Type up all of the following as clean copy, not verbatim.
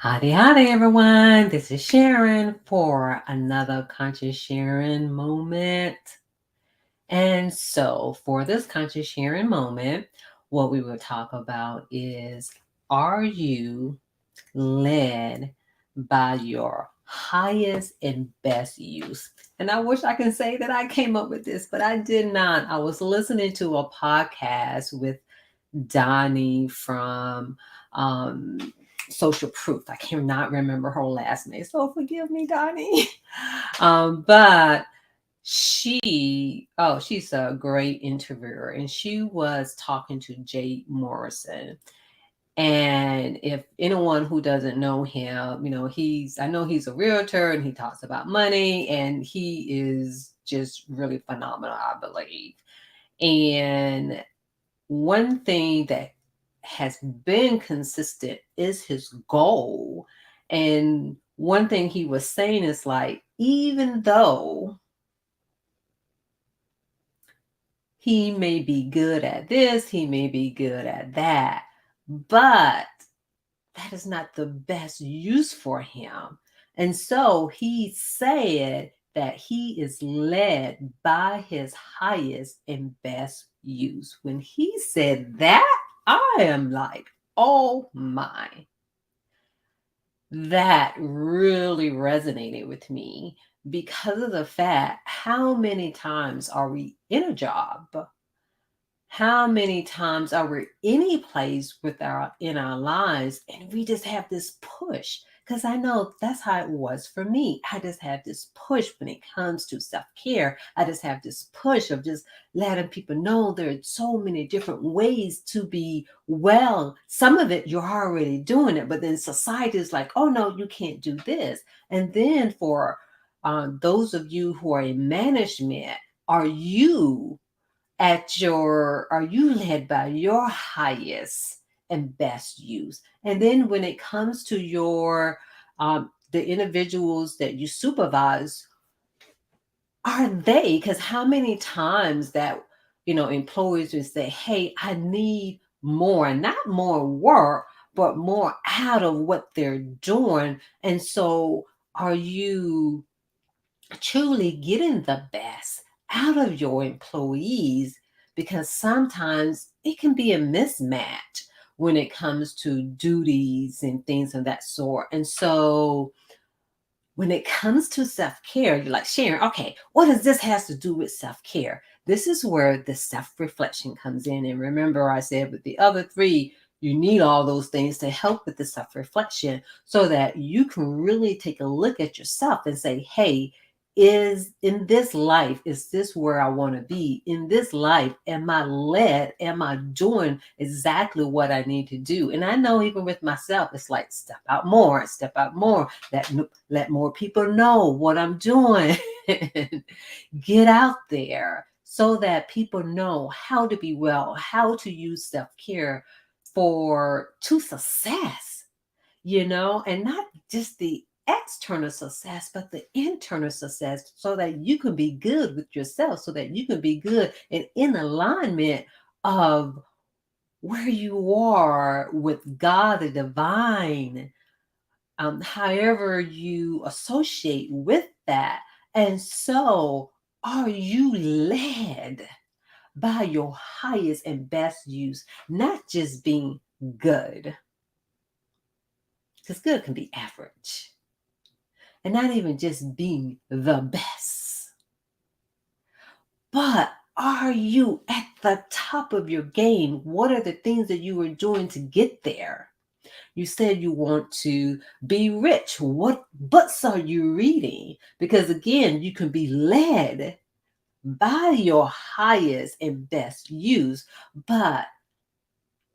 Howdy, howdy, everyone. This is Sharon for another conscious sharing moment. And so, for this conscious sharing moment, what we will talk about is, are you led by your highest and best use? And I wish I can say that I came up with this, but I did not. I was listening to a podcast with Donnie from um, Social Proof. I cannot remember her last name, so forgive me, Donnie. But she's a great interviewer, and she was talking to Jay Morrison. And if anyone who doesn't know him, I know he's a realtor and he talks about money, and he is just really phenomenal, I believe. And one thing that has been consistent is his goal. And one thing he was saying is like, even though he may be good at this, he may be good at that, but that is not the best use for him. And so he said that he is led by his highest and best use. When he said that, I am like, oh my, that really resonated with me because of the fact how many times are we in a job? How many times are we any place with our in our lives and we just have this push? Because I know that's how it was for me. I just have this push when it comes to self-care. I just have this push of just letting people know there are so many different ways to be well. Some of it you're already doing it, but then society is like, oh no, you can't do this. And then for those of you who are in management, are you are you led by your highest and best use? And then when it comes to the individuals that you supervise, are they, because how many times that employees would say, hey, I need more, not more work, but more out of what they're doing. And so are you truly getting the best out of your employees? Because sometimes it can be a mismatch when it comes to duties and things of that sort. And so when it comes to self-care, you're like, Sharon, okay, what does this has to do with self-care? This is where the self-reflection comes in. And remember, I said with the other three, you need all those things to help with the self-reflection so that you can really take a look at yourself and say, hey, is in this life, is this where I want to be? In this life, am I led? Am I doing exactly what I need to do? And I know even with myself, it's like step out more, let more people know what I'm doing. Get out there so that people know how to be well, how to use self-care for to success, and not just the external success, but the internal success so that you can be good with yourself, so that you can be good and in alignment of where you are with God, the divine, however you associate with that. And so, are you led by your highest and best use, not just being good? Because good can be average, and not even just being the best. But are you at the top of your game? What are the things that you are doing to get there? You said you want to be rich. What books are you reading? Because again, you can be led by your highest and best use. But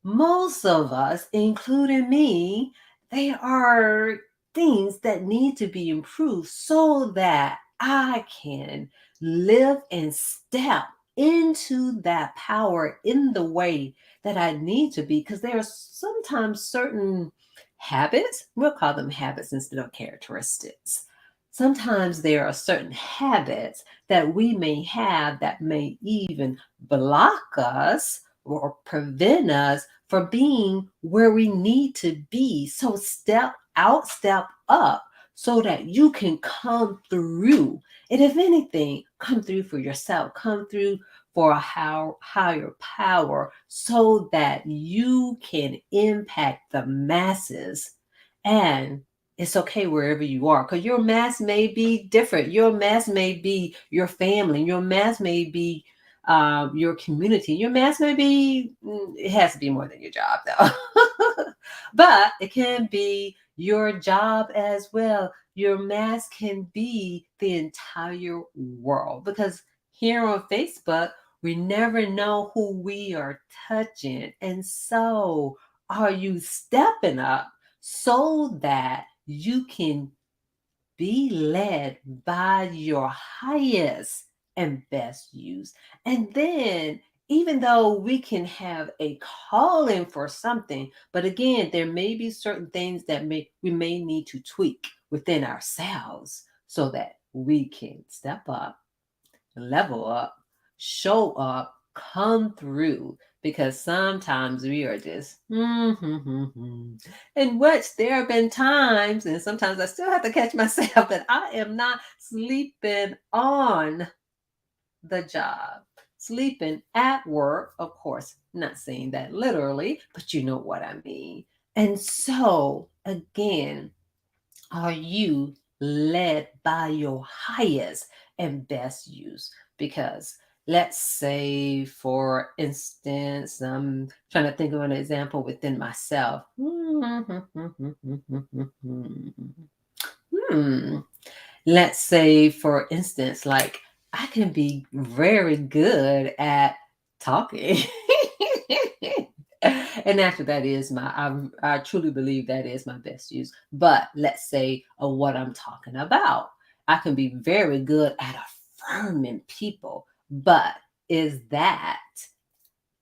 most of us, including me, there are things that need to be improved so that I can live and step into that power in the way that I need to be. Because there are sometimes certain habits, we'll call them habits instead of characteristics. Sometimes there are certain habits that we may have that may even block us or prevent us from being where we need to be. So step outstep up so that you can come through. And if anything, come through for yourself, come through for a higher power so that you can impact the masses. And it's okay wherever you are because your mass may be different. Your mass may be your family. Your mass may be your community. Your mass may be, it has to be more than your job though. But it can be your job as well. Your mass can be the entire world because here on Facebook, we never know who we are touching. And so, are you stepping up so that you can be led by your highest and best use? And then, even though we can have a calling for something, but again, there may be certain things that we may need to tweak within ourselves so that we can step up, level up, show up, come through. Because sometimes we are just, in which there have been times, and sometimes I still have to catch myself that I am not sleeping on the job, sleeping at work. Of course, not saying that literally, but you know what I mean. And so, again, are you led by your highest and best use? Because let's say, for instance, I'm trying to think of an example within myself. Let's say, for instance, like I can be very good at talking. And after that is I truly believe that is my best use. But let's say what I'm talking about. I can be very good at affirming people, but is that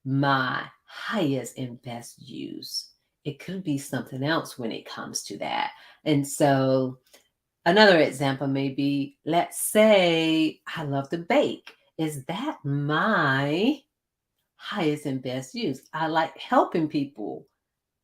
my highest and best use? It could be something else when it comes to that. And so another example may be, let's say I love to bake. Is that my highest and best use? I like helping people.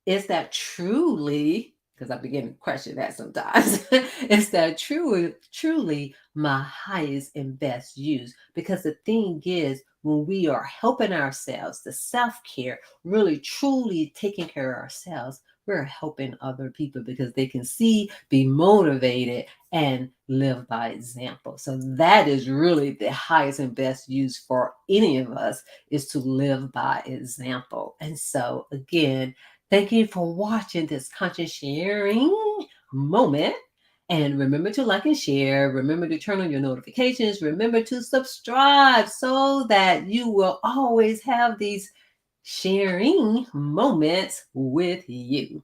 Is that truly, because I begin to question that sometimes, is that truly my highest and best use? Because the thing is, when we are helping ourselves, the self-care, really truly taking care of ourselves, we're helping other people because they can see, be motivated, and live by example. So that is really the highest and best use for any of us, is to live by example. And so again, thank you for watching this conscious sharing moment. And remember to like and share. Remember to turn on your notifications. Remember to subscribe so that you will always have these sharing moments with you.